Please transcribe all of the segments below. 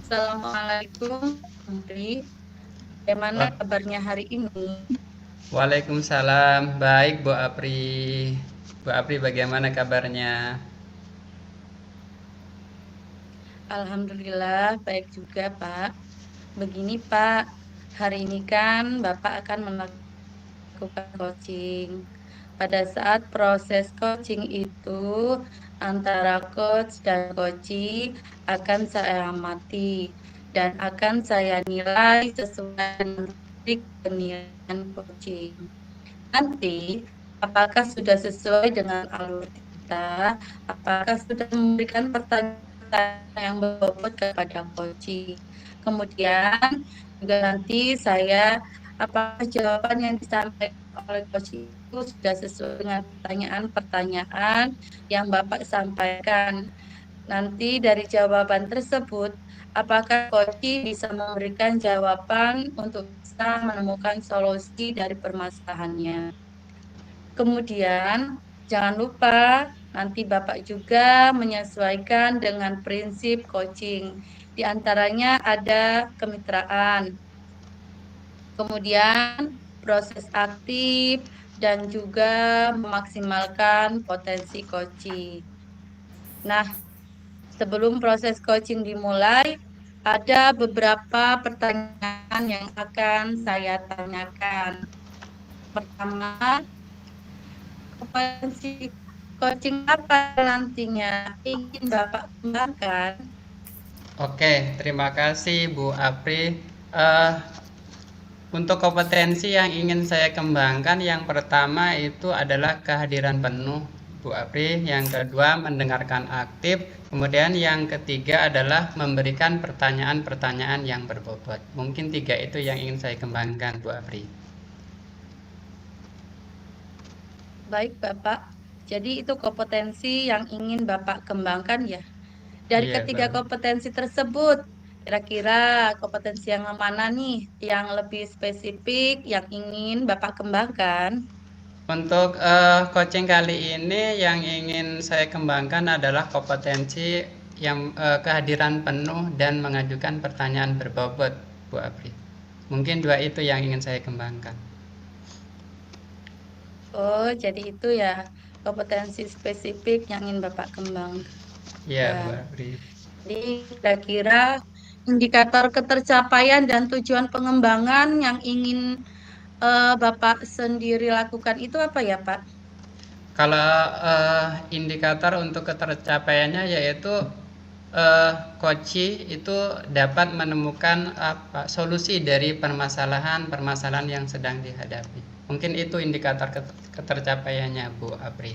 Assalamualaikum, Menteri. Bagaimana Wa- kabarnya hari ini? Waalaikumsalam, baik Bu Apri. Bu Apri bagaimana kabarnya? Alhamdulillah, baik juga, Pak. Begini, Pak, hari ini kan Bapak akan melakukan coaching. Pada saat proses coaching itu, antara coach dan coachee akan saya amati dan akan saya nilai sesuai dengan trik penilaian coaching. Nanti, apakah sudah sesuai dengan alur kita? Apakah sudah memberikan pertanyaan yang berbobot kepada coaching? Kemudian juga nanti saya apakah jawaban yang disampaikan oleh coaching itu sudah sesuai dengan pertanyaan-pertanyaan yang Bapak sampaikan. Nanti dari jawaban tersebut, apakah coaching bisa memberikan jawaban untuk bisa menemukan solusi dari permasalahannya. Kemudian, jangan lupa nanti Bapak juga menyesuaikan dengan prinsip coaching. Di antaranya ada kemitraan, kemudian proses aktif, dan juga memaksimalkan potensi coaching. Nah, sebelum proses coaching dimulai, ada beberapa pertanyaan yang akan saya tanyakan. Pertama, kompetensi coaching apa nantinya ingin Bapak kembangkan? Oke, terima kasih Bu Apri. Eh, untuk kompetensi yang ingin saya kembangkan, yang pertama itu adalah kehadiran penuh Bu Apri. Yang kedua, mendengarkan aktif. Kemudian yang ketiga adalah memberikan pertanyaan-pertanyaan yang berbobot. Mungkin tiga itu yang ingin saya kembangkan Bu Apri. Baik, Bapak. Jadi itu kompetensi yang ingin Bapak kembangkan ya. Dari Iya, ketiga Bu. kompetensi tersebut, kira-kira kompetensi yang mana nih yang lebih spesifik yang ingin Bapak kembangkan? Untuk coaching kali ini yang ingin saya kembangkan adalah kompetensi yang kehadiran penuh dan mengajukan pertanyaan berbobot, Bu Apri. Mungkin dua itu yang ingin saya kembangkan. Oh, jadi itu ya kompetensi spesifik yang ingin Bapak Iya, Bu kembangkan. Apri. Jadi kira-kira indikator ketercapaian dan tujuan pengembangan yang ingin Bapak sendiri lakukan itu apa ya, Pak? Kalau indikator untuk ketercapaiannya yaitu coach itu dapat menemukan apa solusi dari permasalahan-permasalahan yang sedang dihadapi. Mungkin itu indikator ketercapaiannya, Bu Apri.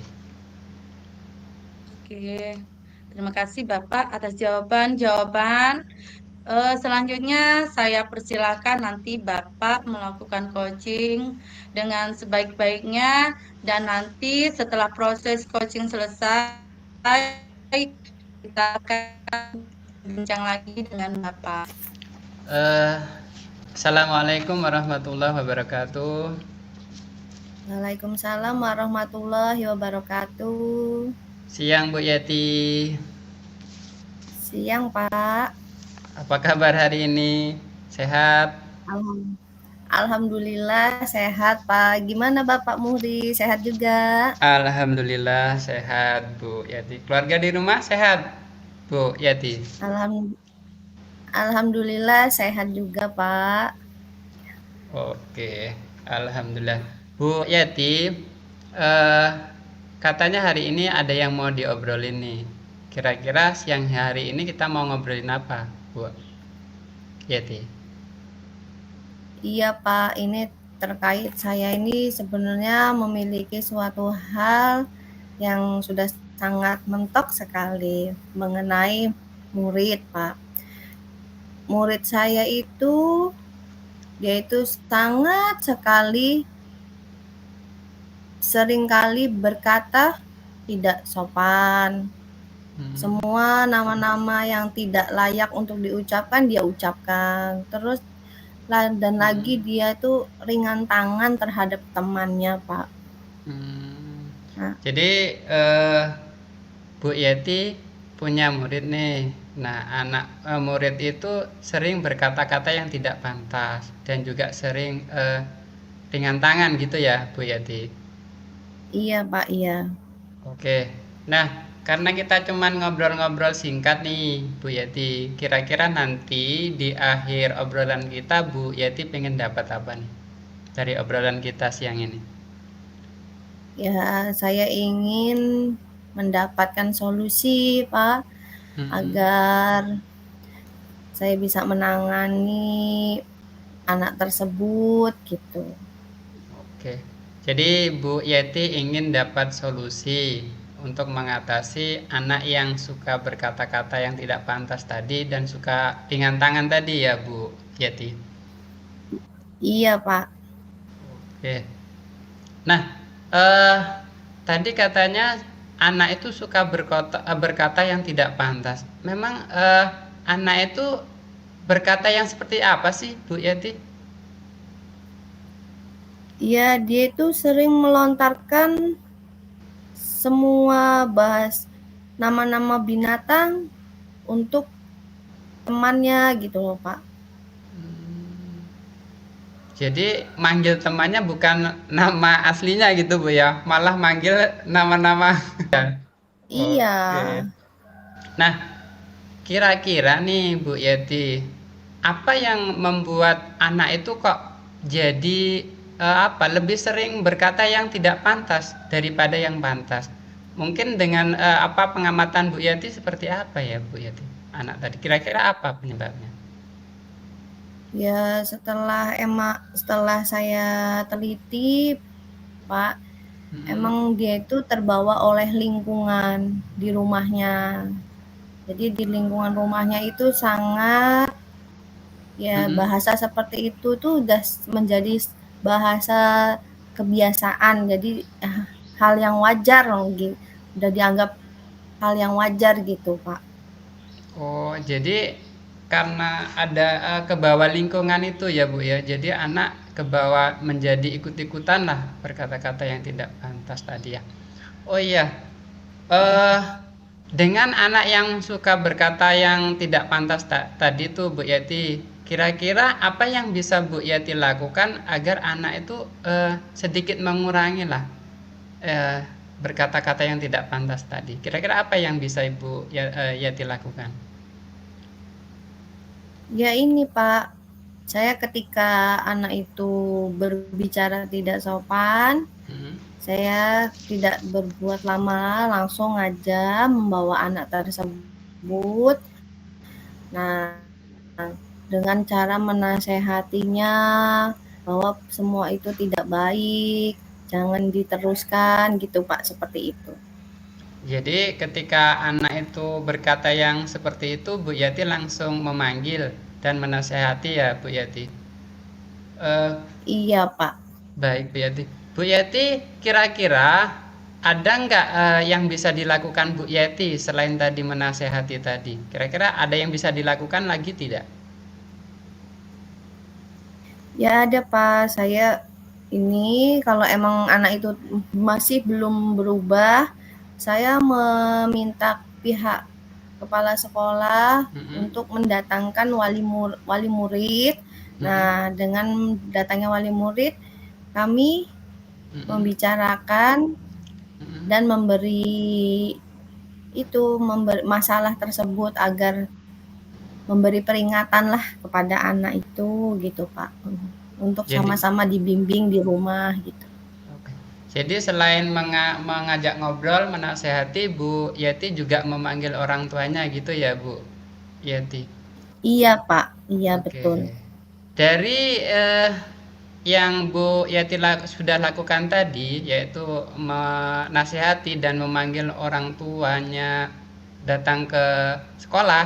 Oke, terima kasih Bapak atas jawaban-jawaban. Selanjutnya saya persilakan nanti Bapak melakukan coaching dengan sebaik-baiknya dan nanti setelah proses coaching selesai kita akan berbincang lagi dengan Bapak. Eh, Assalamualaikum warahmatullahi wabarakatuh. Waalaikumsalam warahmatullahi wabarakatuh. Siang Bu Yeti. Siang, Pak. Apa kabar hari ini? Sehat? Alham- Alhamdulillah sehat, Pak. Gimana Bapak Muhri? Sehat juga? Alhamdulillah sehat Bu Yati. Keluarga di rumah sehat Bu Yati. Alham- Alhamdulillah sehat juga, Pak. Oke, Alhamdulillah. Bu Yati, eh, katanya hari ini ada yang mau diobrolin nih. Kira-kira siang hari ini kita mau ngobrolin apa, Bu Yati? Iya, Pak. Ini terkait saya ini sebenarnya memiliki suatu hal yang sudah sangat mentok sekali mengenai murid, Pak. Murid saya itu dia itu sangat sekali seringkali berkata tidak sopan. Hmm, Semua nama-nama yang tidak layak untuk diucapkan dia ucapkan. Terus dan lagi hmm, dia itu ringan tangan terhadap temannya, Pak. hmm. Nah, Jadi Bu Yati punya murid nih. Nah, murid itu sering berkata-kata yang tidak pantas dan juga sering ringan tangan gitu ya, Bu Yati. Iya, Pak, iya. Oke. Nah, karena kita cuman ngobrol-ngobrol singkat nih, Bu Yati. Kira-kira nanti di akhir obrolan kita, Bu Yati pengen dapat apa nih dari obrolan kita siang ini? Ya, saya ingin mendapatkan solusi, Pak, Mm-mm. agar saya bisa menangani anak tersebut gitu. Oke. Jadi Bu Yeti ingin dapat solusi untuk mengatasi anak yang suka berkata-kata yang tidak pantas tadi dan suka ringan tangan tadi ya Bu Yeti. Iya, Pak. Oke. Nah, eh tadi katanya anak itu suka berkata yang tidak pantas. Memang anak itu berkata yang seperti apa sih Bu Yeti? Iya, dia itu sering melontarkan semua nama-nama binatang untuk temannya gitu loh, Pak. Jadi manggil temannya bukan nama aslinya gitu Bu ya, malah manggil nama-nama. Iya. Oke. Nah, kira-kira nih Bu Yeti, apa yang membuat anak itu kok jadi lebih sering berkata yang tidak pantas daripada yang pantas? Mungkin dengan pengamatan Bu Yeti seperti apa ya Bu Yeti? Anak tadi kira-kira apa penyebabnya? Ya, setelah saya teliti, Pak, Mm-mm. emang dia itu terbawa oleh lingkungan di rumahnya. Jadi di lingkungan rumahnya itu sangat, ya, Mm-mm. bahasa seperti itu tuh udah menjadi bahasa kebiasaan. Jadi hal yang wajar loh, udah dianggap hal yang wajar gitu, Pak. Oh, jadi karena ada kebawa lingkungan itu ya Bu ya. Jadi anak kebawa menjadi ikut-ikutan lah berkata-kata yang tidak pantas tadi ya. Oh iya, eh dengan anak yang suka berkata yang tidak pantas tadi tuh Bu Yati, kira-kira apa yang bisa Bu Yati lakukan agar anak itu sedikit mengurangi lah eh, berkata-kata yang tidak pantas tadi. Kira-kira apa yang bisa Yati lakukan? Ya ini, Pak, saya ketika anak itu berbicara tidak sopan, Hmm. saya tidak berbuat lama, langsung aja membawa anak tersebut. Nah, dengan cara menasehatinya bahwa semua itu tidak baik, jangan diteruskan gitu, Pak, seperti itu. Jadi ketika anak itu berkata yang seperti itu, Bu Yati langsung memanggil dan menasehati ya, Bu Yati. Eh, Iya, Pak. baik, Bu Yati. Bu Yati, kira-kira ada nggak yang bisa dilakukan Bu Yati selain tadi menasehati tadi? Kira-kira ada yang bisa dilakukan lagi tidak? Ya ada, Pak. Saya ini kalau emang anak itu masih belum berubah, saya meminta pihak kepala sekolah Mm-mm, untuk mendatangkan wali murid. mm-mm, Nah, dengan datangnya wali murid, kami mm-mm, membicarakan mm-mm. dan memberi masalah tersebut agar memberi peringatan lah kepada anak itu gitu, Pak. Untuk Jadi, sama-sama dibimbing di rumah gitu. oke. Jadi selain mengajak ngobrol, menasehati, Bu Yati juga memanggil orang tuanya gitu ya, Bu Yati? Iya, Pak. Iya, Oke. betul. Dari yang Bu Yati sudah lakukan tadi, yaitu menasihati dan memanggil orang tuanya datang ke sekolah,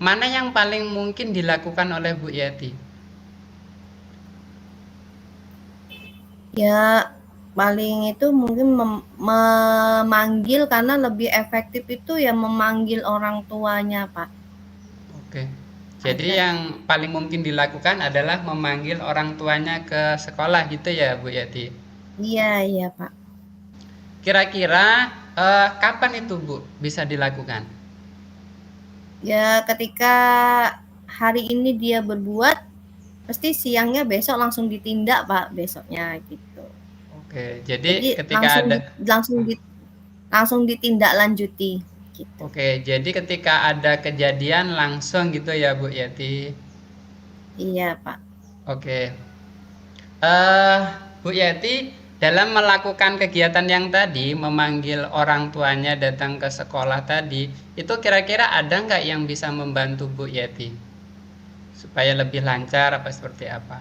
mana yang paling mungkin dilakukan oleh Bu Yati? Ya, paling itu mungkin memanggil, karena lebih efektif itu ya memanggil orang tuanya, Pak. Oke. Jadi Agar yang paling mungkin dilakukan adalah memanggil orang tuanya ke sekolah gitu ya, Bu Yati? iya, iya, Pak. Kira-kira kapan itu, Bu, bisa dilakukan? Ya ketika hari ini dia berbuat, pasti siangnya besok langsung ditindak Pak, besoknya gitu. Oke, jadi Jadi ketika ada langsung ditindaklanjuti gitu. Oke, jadi ketika ada kejadian langsung gitu ya Bu Yati. Iya Pak. Oke. Bu Yati, dalam melakukan kegiatan yang tadi, memanggil orang tuanya datang ke sekolah tadi, itu kira-kira ada nggak yang bisa membantu Bu Yati? Supaya lebih lancar apa seperti apa?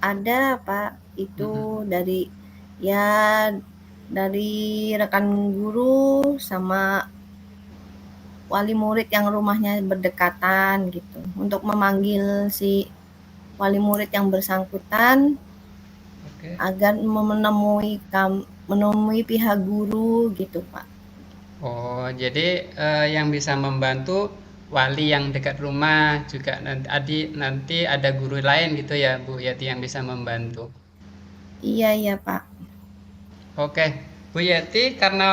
Ada Pak, itu Mm-mm. dari rekan guru sama wali murid yang rumahnya berdekatan gitu. Untuk memanggil si wali murid yang bersangkutan Oke. agar menemui pihak guru gitu Pak. Oh, jadi yang bisa membantu wali yang dekat rumah juga nanti ada guru lain gitu ya Bu Yati yang bisa membantu. Iya Pak. Oke, Bu Yeti, karena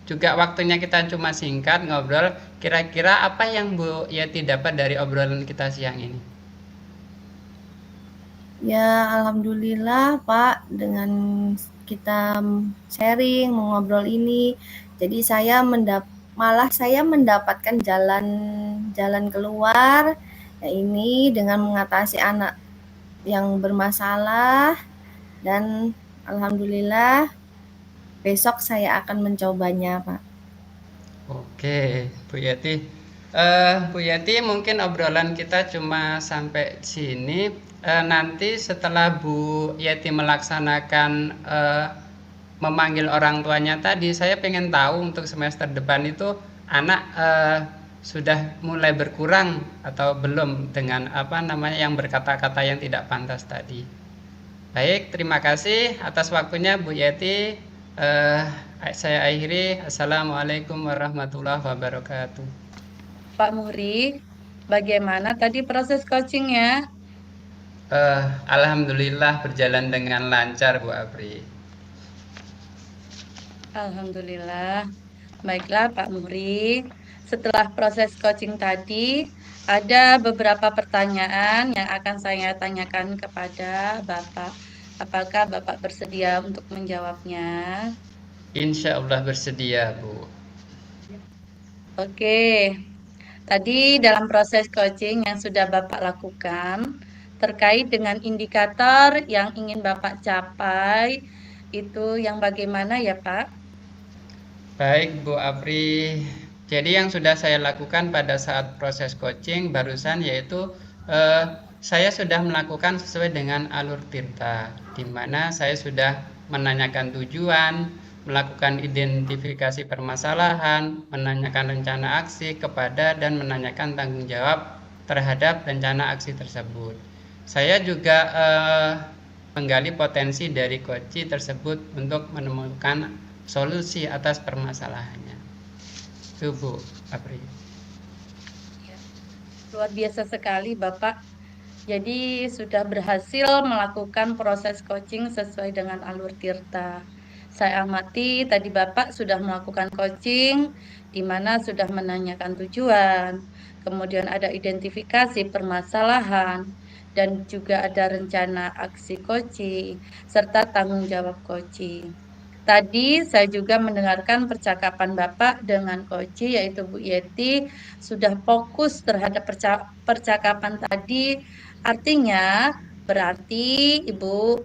juga waktunya kita cuma singkat ngobrol, kira-kira apa yang Bu Yeti dapat dari obrolan kita siang ini? Ya alhamdulillah Pak, dengan kita sharing, mengobrol ini, jadi malah saya mendapatkan jalan keluar, ya ini dengan mengatasi anak yang bermasalah, dan alhamdulillah besok saya akan mencobanya Pak. Oke, Bu Yeti. Bu Yeti, mungkin obrolan kita cuma sampai sini. Nanti setelah Bu Yeti melaksanakan memanggil orang tuanya tadi, saya pengen tahu untuk semester depan itu anak sudah mulai berkurang atau belum dengan apa namanya yang berkata-kata yang tidak pantas tadi. Baik, terima kasih atas waktunya Bu Yeti. Eh, saya akhiri. Assalamualaikum warahmatullahi wabarakatuh. Pak Muri, bagaimana tadi proses coachingnya? Alhamdulillah berjalan dengan lancar Bu Apri. Alhamdulillah. Baiklah Pak Muri, setelah proses coaching tadi, ada beberapa pertanyaan yang akan saya tanyakan kepada Bapak. Apakah Bapak bersedia untuk menjawabnya? Insya Allah bersedia Bu. Oke, tadi dalam proses coaching yang sudah Bapak lakukan, terkait dengan indikator yang ingin Bapak capai, itu yang bagaimana ya Pak? Baik Bu Apri, jadi yang sudah saya lakukan pada saat proses coaching barusan yaitu eh, saya sudah melakukan sesuai dengan alur Tirta, di mana saya sudah menanyakan tujuan, melakukan identifikasi permasalahan, menanyakan rencana aksi kepada dan menanyakan tanggung jawab terhadap rencana aksi tersebut. Saya juga menggali potensi dari coach tersebut untuk menemukan solusi atas permasalahannya. Itu Bu Apri. Luar biasa sekali Bapak. Jadi sudah berhasil melakukan proses coaching sesuai dengan alur Tirta. Saya amati tadi Bapak sudah melakukan coaching di mana sudah menanyakan tujuan, kemudian ada identifikasi permasalahan, dan juga ada rencana aksi coaching, serta tanggung jawab coaching. Tadi saya juga mendengarkan percakapan Bapak dengan Koci yaitu Bu Yeti sudah fokus terhadap percakapan tadi. Artinya berarti Ibu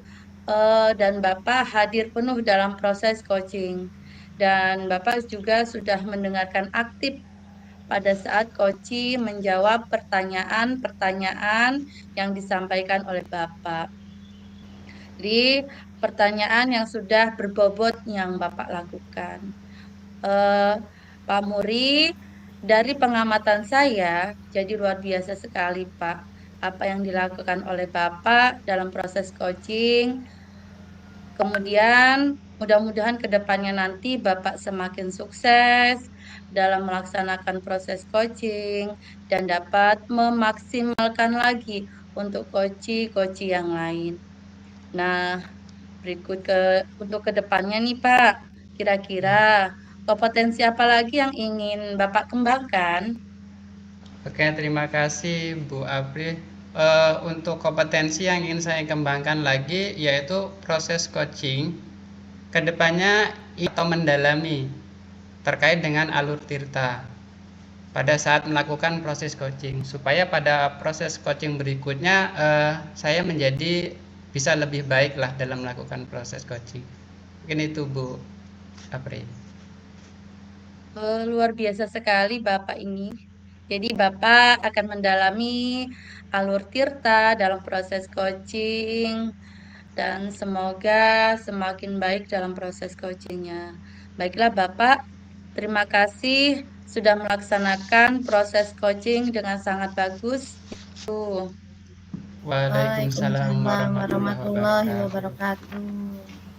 dan Bapak hadir penuh dalam proses coaching. Dan Bapak juga sudah mendengarkan aktif pada saat Koci menjawab pertanyaan-pertanyaan yang disampaikan oleh Bapak. Jadi pertanyaan yang sudah berbobot yang Bapak lakukan. Pak Muri, dari pengamatan saya, jadi luar biasa sekali Pak. Apa yang dilakukan oleh Bapak dalam proses coaching. Kemudian mudah-mudahan ke depannya nanti Bapak semakin sukses dalam melaksanakan proses coaching dan dapat memaksimalkan lagi untuk coach yang lain. Nah, untuk kedepannya nih Pak, kira-kira Kompetensi apa lagi yang ingin Bapak kembangkan? Oke, terima kasih Bu Apri. Untuk kompetensi yang ingin saya kembangkan lagi yaitu proses coaching. Kedepannya atau mendalami terkait dengan alur tirta pada saat melakukan proses coaching, supaya pada proses coaching berikutnya saya menjadi bisa lebih baik lah dalam melakukan proses coaching. Mungkin itu Bu Apri. Luar biasa sekali Bapak ini. Jadi Bapak akan mendalami alur tirta dalam proses coaching dan semoga semakin baik dalam proses coachingnya. Baiklah Bapak, terima kasih sudah melaksanakan proses coaching dengan sangat bagus. Waalaikumsalam Waalaikumsalam warahmatullahi warahmatullahi wabarakatuh. wabarakatuh.